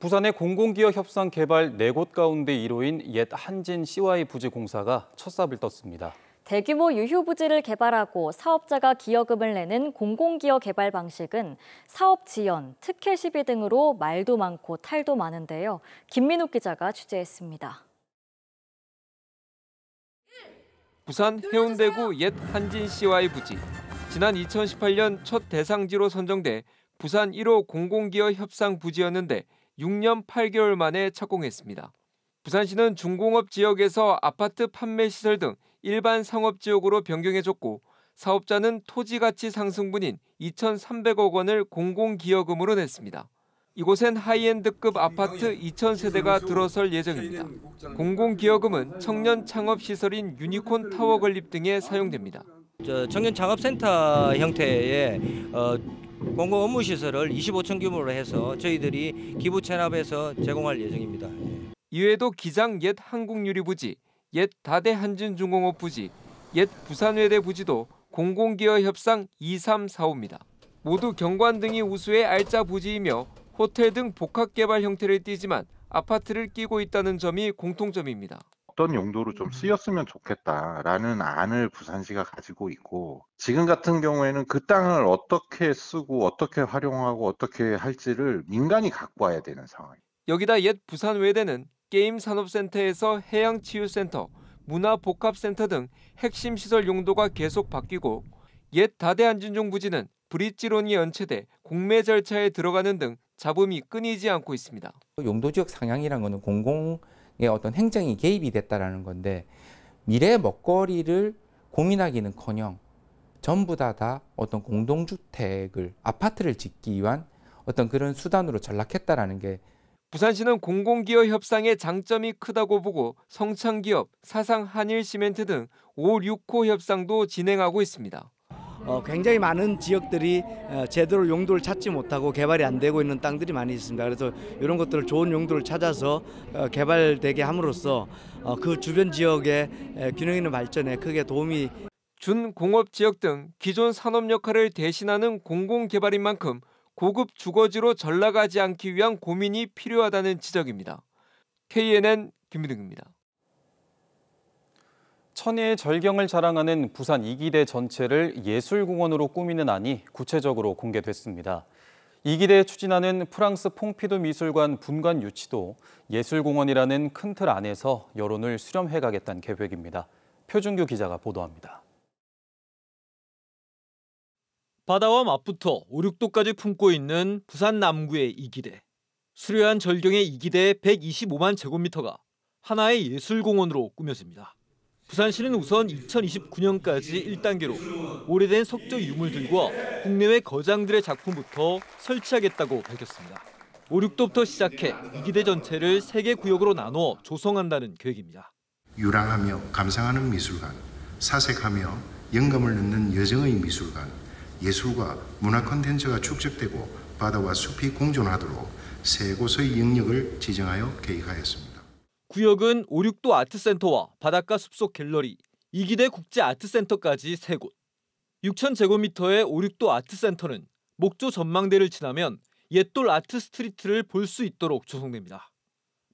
부산의 공공기업 협상 개발 4곳 가운데 1호인 옛 한진 CY 부지 공사가 첫 삽을 떴습니다. 대규모 유휴 부지를 개발하고 사업자가 기여금을 내는 공공기업 개발 방식은 사업 지연, 특혜 시비 등으로 말도 많고 탈도 많은데요. 김민욱 기자가 취재했습니다. 부산 해운대구 옛 한진 CY 부지. 지난 2018년 첫 대상지로 선정돼 부산 1호 공공기업 협상 부지였는데 6년 8개월 만에 착공했습니다. 부산시는 중공업 지역에서 아파트 판매 시설 등 일반 상업 지역으로 변경해줬고 사업자는 토지 가치 상승분인 2,300억 원을 공공기여금으로 냈습니다. 이곳엔 하이엔드급 아파트 2,000세대가 들어설 예정입니다. 공공기여금은 청년 창업시설인 유니콘 타워 건립 등에 사용됩니다. 청년 창업센터 형태의 공공 업무 시설을 25층 규모로 해서 저희들이 기부 체납해서 제공할 예정입니다. 이외에도 기장 옛 한국유리 부지, 옛 다대 한진중공업 부지, 옛 부산외대 부지도 공공기업 협상 2, 3, 4호입니다. 모두 경관 등이 우수의 알짜 부지이며 호텔 등 복합개발 형태를 띠지만 아파트를 끼고 있다는 점이 공통점입니다. 어떤 용도로 좀 쓰였으면 좋겠다라는 안을 부산시가 가지고 있고 지금 같은 경우에는 그 땅을 어떻게 쓰고 어떻게 활용하고 어떻게 할지를 민간이 갖고 와야 되는 상황입니다. 여기다 옛 부산외대는 게임산업센터에서 해양치유센터, 문화복합센터 등 핵심 시설 용도가 계속 바뀌고 옛 다대한진중 부지는 브릿지론이 연체돼 공매 절차에 들어가는 등 잡음이 끊이지 않고 있습니다. 용도지역 상향이라는 것은 공공의 어떤 행정이 개입이 됐다라는 건데 미래 먹거리를 고민하기는커녕 전부 다 어떤 공동주택을 아파트를 짓기 위한 어떤 그런 수단으로 전락했다라는 게 부산시는 공공기업 협상의 장점이 크다고 보고 성창기업, 사상 한일시멘트 등 5, 6호 협상도 진행하고 있습니다. 굉장히 많은 지역들이 제대로 용도를 찾지 못하고 개발이 안 되고 있는 땅들이 많이 있습니다. 그래서 이런 것들을 좋은 용도를 찾아서 개발되게 함으로써 그 주변 지역의 균형 있는 발전에 크게 도움이 준공업지역 등 기존 산업 역할을 대신하는 공공개발인 만큼 고급 주거지로 전락하지 않기 위한 고민이 필요하다는 지적입니다. KNN 김민웅입니다. 천혜의 절경을 자랑하는 부산 이기대 전체를 예술공원으로 꾸미는 안이 구체적으로 공개됐습니다. 이기대에 추진하는 프랑스 퐁피두 미술관 분관 유치도 예술공원이라는 큰 틀 안에서 여론을 수렴해가겠다는 계획입니다. 표준규 기자가 보도합니다. 바다와 맞붙어 5, 6도까지 품고 있는 부산 남구의 이기대. 수려한 절경의 이기대 125만 제곱미터가 하나의 예술공원으로 꾸며집니다. 부산시는 우선 2029년까지 1단계로 오래된 석조 유물들과 국내외 거장들의 작품부터 설치하겠다고 밝혔습니다. 5, 6도부터 시작해 이기대 전체를 3개 구역으로 나눠 조성한다는 계획입니다. 유랑하며 감상하는 미술관, 사색하며 영감을 넣는 여정의 미술관, 예술과 문화 콘텐츠가 축적되고 바다와 숲이 공존하도록 3곳의 영역을 지정하여 계획하였습니다. 구역은 5, 6도 아트센터와 바닷가 숲속 갤러리, 이기대 국제아트센터까지 3곳. 6,000제곱미터의 5, 6도 아트센터는 목조 전망대를 지나면 옛돌 아트 스트리트를 볼 수 있도록 조성됩니다.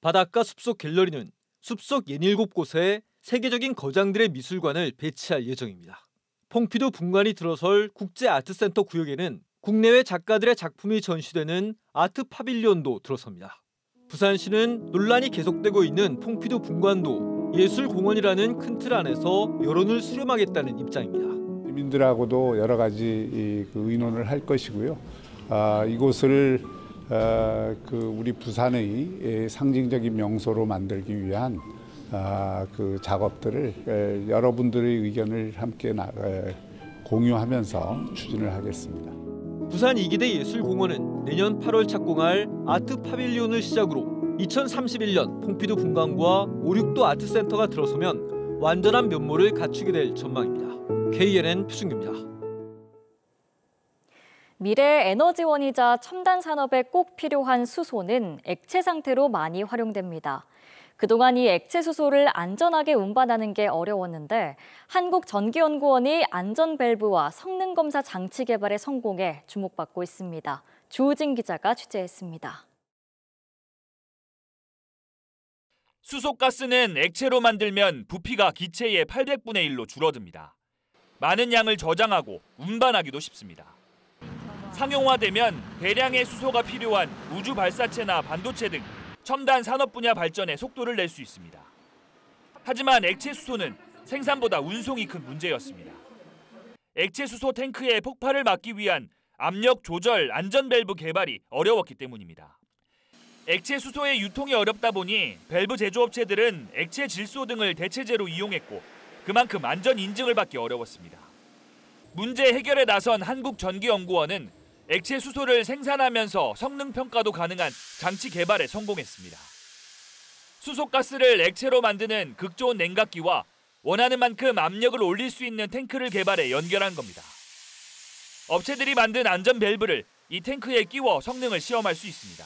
바닷가 숲속 갤러리는 숲속 67곳에 세계적인 거장들의 미술관을 배치할 예정입니다. 퐁피두 분관이 들어설 국제아트센터 구역에는 국내외 작가들의 작품이 전시되는 아트 파빌리온도 들어섭니다. 부산시는 논란이 계속되고 있는 퐁피두 분관도 예술공원이라는 큰 틀 안에서 여론을 수렴하겠다는 입장입니다. 시민들하고도 여러 가지 의논을 할 것이고요. 이곳을 우리 부산의 상징적인 명소로 만들기 위한 그 작업들을 여러분들의 의견을 함께 공유하면서 추진을 하겠습니다. 부산 이기대 예술공원은 내년 8월 착공할 아트 파빌리온을 시작으로 2031년 퐁피두 분관과 5, 6도 아트센터가 들어서면 완전한 면모를 갖추게 될 전망입니다. KNN 표준규입니다. 미래의 에너지원이자 첨단 산업에 꼭 필요한 수소는 액체 상태로 많이 활용됩니다. 그동안 이 액체 수소를 안전하게 운반하는 게 어려웠는데 한국전기연구원이 안전 밸브와 성능 검사 장치 개발에 성공해 주목받고 있습니다. 주우진 기자가 취재했습니다. 수소가스는 액체로 만들면 부피가 기체의 800분의 1로 줄어듭니다. 많은 양을 저장하고 운반하기도 쉽습니다. 상용화되면 대량의 수소가 필요한 우주 발사체나 반도체 등 첨단 산업 분야 발전에 속도를 낼 수 있습니다. 하지만 액체 수소는 생산보다 운송이 큰 문제였습니다. 액체 수소 탱크의 폭발을 막기 위한 압력 조절 안전 밸브 개발이 어려웠기 때문입니다. 액체 수소의 유통이 어렵다 보니 밸브 제조업체들은 액체 질소 등을 대체제로 이용했고 그만큼 안전 인증을 받기 어려웠습니다. 문제 해결에 나선 한국전기연구원은 액체 수소를 생산하면서 성능 평가도 가능한 장치 개발에 성공했습니다. 수소가스를 액체로 만드는 극저온 냉각기와 원하는 만큼 압력을 올릴 수 있는 탱크를 개발해 연결한 겁니다. 업체들이 만든 안전 밸브를 이 탱크에 끼워 성능을 시험할 수 있습니다.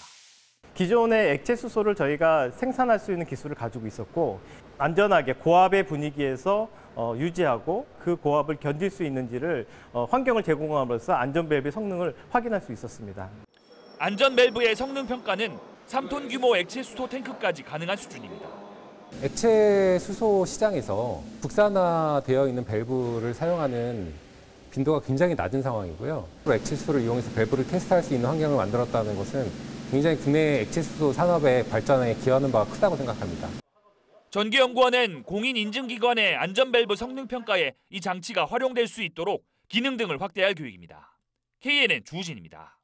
기존의 액체 수소를 저희가 생산할 수 있는 기술을 가지고 있었고 안전하게 고압의 분위기에서 유지하고 그 고압을 견딜 수 있는지를 환경을 제공함으로써 안전 밸브의 성능을 확인할 수 있었습니다. 안전 밸브의 성능 평가는 3톤 규모 액체 수소 탱크까지 가능한 수준입니다. 액체 수소 시장에서 국산화되어 있는 밸브를 사용하는 빈도가 굉장히 낮은 상황이고요. 액체 수소를 이용해서 밸브를 테스트할 수 있는 환경을 만들었다는 것은 굉장히 국내 액체 수소 산업의 발전에 기여하는 바가 크다고 생각합니다. 전기연구원은 공인인증기관의 안전 밸브 성능 평가에 이 장치가 활용될 수 있도록 기능 등을 확대할 계획입니다. KNN 주우진입니다.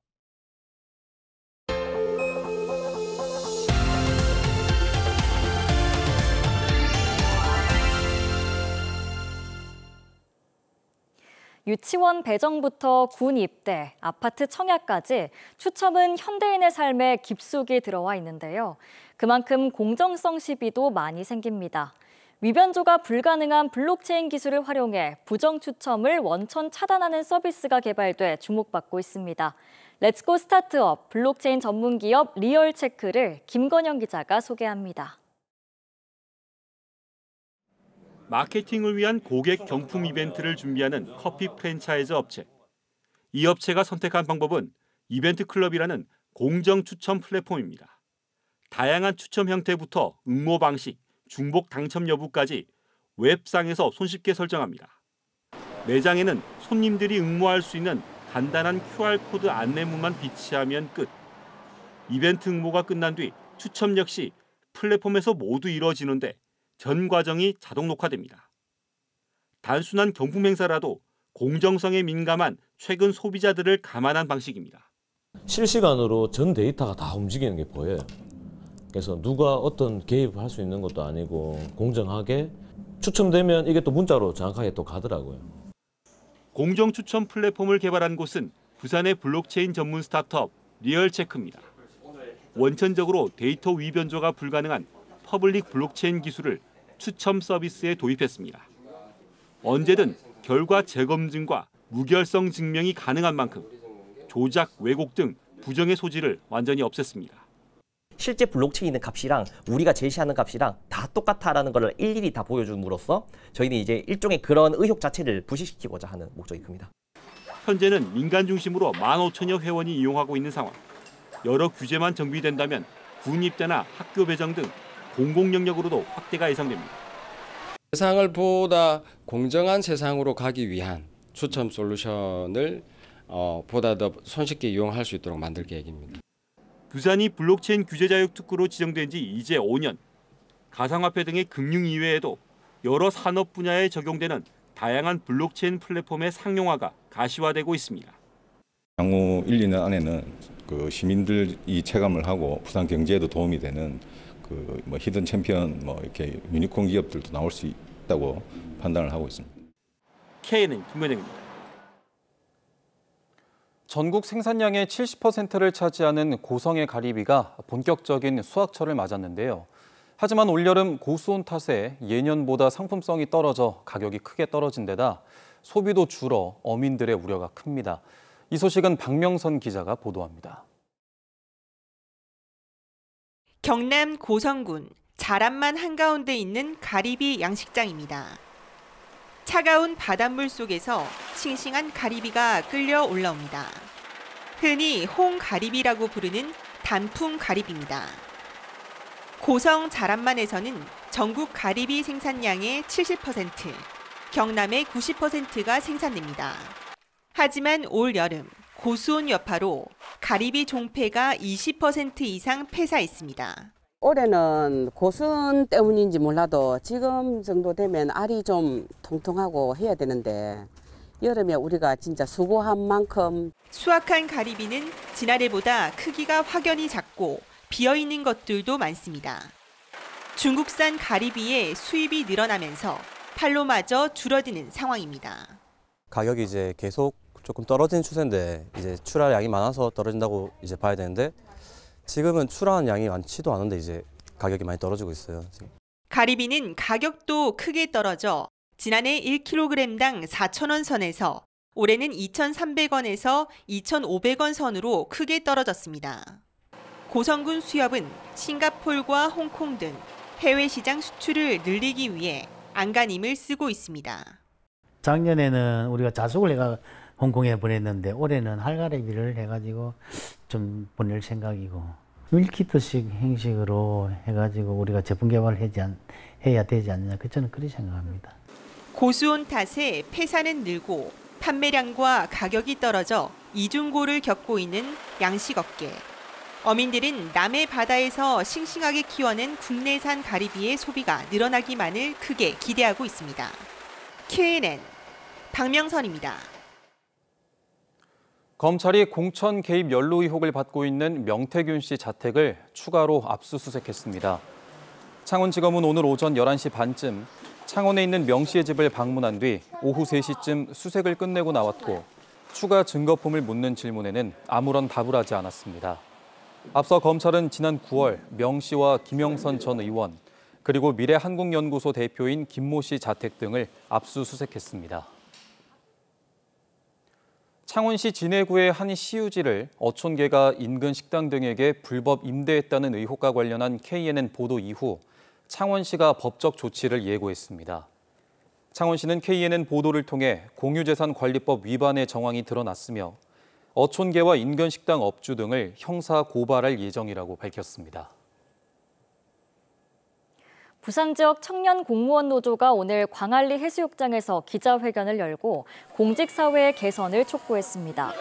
유치원 배정부터 군 입대, 아파트 청약까지 추첨은 현대인의 삶에 깊숙이 들어와 있는데요. 그만큼 공정성 시비도 많이 생깁니다. 위변조가 불가능한 블록체인 기술을 활용해 부정 추첨을 원천 차단하는 서비스가 개발돼 주목받고 있습니다. 렛츠고 스타트업 블록체인 전문 기업 리얼체크를 김건영 기자가 소개합니다. 마케팅을 위한 고객 경품 이벤트를 준비하는 커피 프랜차이즈 업체. 이 업체가 선택한 방법은 이벤트 클럽이라는 공정 추첨 플랫폼입니다. 다양한 추첨 형태부터 응모 방식, 중복 당첨 여부까지 웹상에서 손쉽게 설정합니다. 매장에는 손님들이 응모할 수 있는 간단한 QR코드 안내문만 비치하면 끝. 이벤트 응모가 끝난 뒤 추첨 역시 플랫폼에서 모두 이루어지는데 전 과정이 자동 녹화됩니다. 단순한 경품 행사라도 공정성에 민감한 최근 소비자들을 감안한 방식입니다. 실시간으로 전 데이터가 다 움직이는 게 보여요. 그래서 누가 어떤 개입을 할 수 있는 것도 아니고 공정하게 추첨되면 이게 또 문자로 정확하게 또 가더라고요. 공정 추첨 플랫폼을 개발한 곳은 부산의 블록체인 전문 스타트업 리얼체크입니다. 원천적으로 데이터 위변조가 불가능한 퍼블릭 블록체인 기술을 추첨 서비스에 도입했습니다. 언제든 결과 재검증과 무결성 증명이 가능한 만큼 조작, 왜곡 등 부정의 소지를 완전히 없앴습니다. 실제 블록체인의 값이랑 우리가 제시하는 값이랑 다 똑같다라는 걸 일일이 다 보여줌으로써 저희는 이제 일종의 그런 의혹 자체를 부식시키고자 하는 목적이 큽니다. 현재는 민간 중심으로 15,000여 회원이 이용하고 있는 상황. 여러 규제만 정비된다면 군 입대나 학교 배정 등 공공 영역으로도 확대가 예상됩니다. 세상을 보다 공정한 세상으로 가기 위한 추첨 솔루션을 보다 더 손쉽게 이용할 수 있도록 만들 계획입니다. 부산이 블록체인 규제자격 특구로 지정된 지 이제 5년. 가상화폐 등의 금융 이외에도 여러 산업 분야에 적용되는 다양한 블록체인 플랫폼의 상용화가 가시화되고 있습니다. 향후 1, 2년 안에는 그 시민들이 체감을 하고 부산 경제에도 도움이 되는 그 뭐 히든 챔피언 뭐 이렇게 유니콘 기업들도 나올 수 있다고 판단을 하고 있습니다. KNN 김건영입니다. 전국 생산량의 70%를 차지하는 고성의 가리비가 본격적인 수확철을 맞았는데요. 하지만 올여름 고수온 탓에 예년보다 상품성이 떨어져 가격이 크게 떨어진 데다 소비도 줄어 어민들의 우려가 큽니다. 이 소식은 박명선 기자가 보도합니다. 경남 고성군 자란만 한가운데 있는 가리비 양식장입니다. 차가운 바닷물 속에서 싱싱한 가리비가 끌려 올라옵니다. 흔히 홍가리비라고 부르는 단품 가리비입니다. 고성 자란만에서는 전국 가리비 생산량의 70%, 경남의 90%가 생산됩니다. 하지만 올 여름 고수온 여파로 가리비 종폐가 20% 이상 폐사했습니다. 올해는 고수온 때문인지 몰라도 지금 정도 되면 알이 좀 통통하고 해야 되는데 여름에 우리가 진짜 수고한 만큼 수확한 가리비는 지난해보다 크기가 확연히 작고 비어있는 것들도 많습니다. 중국산 가리비의 수입이 늘어나면서 판로마저 줄어드는 상황입니다. 가격이 이제 계속 조금 떨어지는 추세인데 이제 출하할 양이 많아서 떨어진다고 이제 봐야 되는데 지금은 출하한 양이 많지도 않은데 이제 가격이 많이 떨어지고 있어요. 지금. 가리비는 가격도 크게 떨어져 지난해 1kg당 4,000원 선에서 올해는 2,300원에서 2,500원 선으로 크게 떨어졌습니다. 고성군 수협은 싱가포르와 홍콩 등 해외 시장 수출을 늘리기 위해 안간힘을 쓰고 있습니다. 작년에는 우리가 자숙을 해가 홍콩에 보냈는데 올해는 할가리비를 해가지고 좀 보낼 생각이고 밀키트식 형식으로 해가지고 우리가 제품 개발을 해야 되지 않느냐, 저는 그렇게 생각합니다. 고수온 탓에 폐사는 늘고 판매량과 가격이 떨어져 이중고를 겪고 있는 양식업계. 어민들은 남해 바다에서 싱싱하게 키워낸 국내산 가리비의 소비가 늘어나기만을 크게 기대하고 있습니다. KNN 박명선입니다. 검찰이 공천 개입 연루 의혹을 받고 있는 명태균 씨 자택을 추가로 압수수색했습니다. 창원지검은 오늘 오전 11시 반쯤 창원에 있는 명 씨의 집을 방문한 뒤 오후 3시쯤 수색을 끝내고 나왔고 추가 증거품을 묻는 질문에는 아무런 답을 하지 않았습니다. 앞서 검찰은 지난 9월 명 씨와 김영선 전 의원 그리고 미래한국연구소 대표인 김모 씨 자택 등을 압수수색했습니다. 창원시 진해구의 한 시유지를 어촌계가 인근 식당 등에게 불법 임대했다는 의혹과 관련한 KNN 보도 이후 창원시가 법적 조치를 예고했습니다. 창원시는 KNN 보도를 통해 공유재산관리법 위반의 정황이 드러났으며 어촌계와 인근 식당 업주 등을 형사 고발할 예정이라고 밝혔습니다. 부산 지역 청년 공무원 노조가 오늘 광안리 해수욕장에서 기자회견을 열고 공직사회의 개선을 촉구했습니다.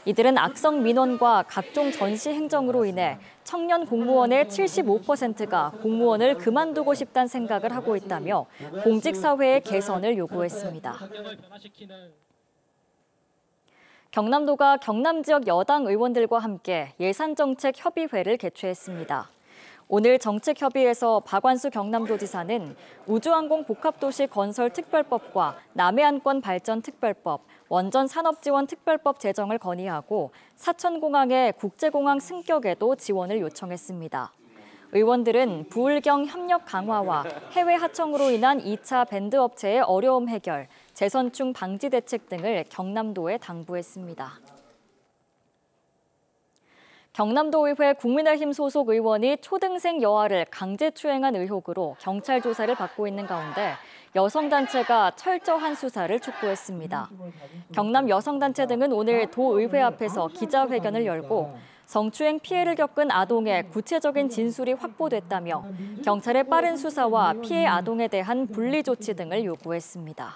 이들은 악성 민원과 각종 전시 행정으로 인해 청년 공무원의 75%가 공무원을 그만두고 싶다는 생각을 하고 있다며 공직사회의 개선을 요구했습니다. 경남도가 경남 지역 여당 의원들과 함께 예산정책협의회를 개최했습니다. 오늘 정책협의회에서 박완수 경남도지사는 우주항공 복합도시 건설 특별법과 남해안권 발전 특별법, 원전 산업지원 특별법 제정을 건의하고 사천공항의 국제공항 승격에도 지원을 요청했습니다. 의원들은 부울경 협력 강화와 해외 하청으로 인한 2차 밴드 업체의 어려움 해결, 재선충 방지 대책 등을 경남도에 당부했습니다. 경남도의회 국민의힘 소속 의원이 초등생 여아를 강제추행한 의혹으로 경찰 조사를 받고 있는 가운데 여성단체가 철저한 수사를 촉구했습니다. 경남 여성단체 등은 오늘 도의회 앞에서 기자회견을 열고 성추행 피해를 겪은 아동의 구체적인 진술이 확보됐다며 경찰의 빠른 수사와 피해 아동에 대한 분리 조치 등을 요구했습니다.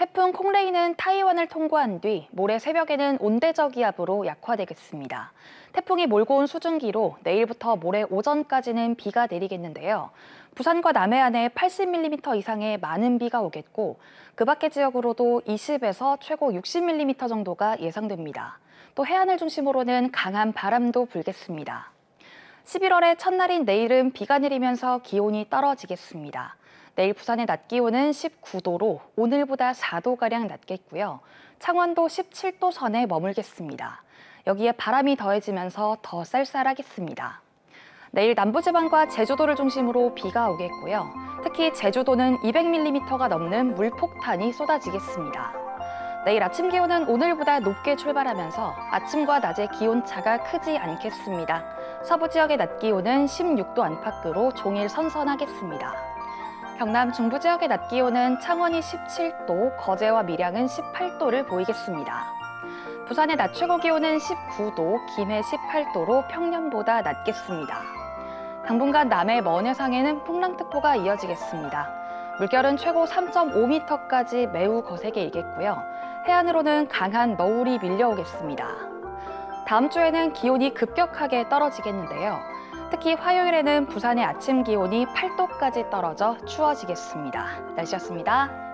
태풍 콩레이는 타이완을 통과한 뒤 모레 새벽에는 온대저기압으로 약화되겠습니다. 태풍이 몰고 온 수증기로 내일부터 모레 오전까지는 비가 내리겠는데요. 부산과 남해안에 80mm 이상의 많은 비가 오겠고 그 밖의 지역으로도 20에서 최고 60mm 정도가 예상됩니다. 또 해안을 중심으로는 강한 바람도 불겠습니다. 11월의 첫날인 내일은 비가 내리면서 기온이 떨어지겠습니다. 내일 부산의 낮 기온은 19도로 오늘보다 4도가량 낮겠고요. 창원도 17도 선에 머물겠습니다. 여기에 바람이 더해지면서 더 쌀쌀하겠습니다. 내일 남부지방과 제주도를 중심으로 비가 오겠고요. 특히 제주도는 200mm가 넘는 물폭탄이 쏟아지겠습니다. 내일 아침 기온은 오늘보다 높게 출발하면서 아침과 낮의 기온차가 크지 않겠습니다. 서부 지역의 낮 기온은 16도 안팎으로 종일 선선하겠습니다. 경남 중부 지역의 낮 기온은 창원이 17도, 거제와 밀양은 18도를 보이겠습니다. 부산의 낮 최고 기온은 19도, 김해 18도로 평년보다 낮겠습니다. 당분간 남해 먼 해상에는 풍랑특보가 이어지겠습니다. 물결은 최고 3.5m까지 매우 거세게 일겠고요. 해안으로는 강한 너울이 밀려오겠습니다. 다음 주에는 기온이 급격하게 떨어지겠는데요. 특히 화요일에는 부산의 아침 기온이 8도까지 떨어져 추워지겠습니다. 날씨였습니다.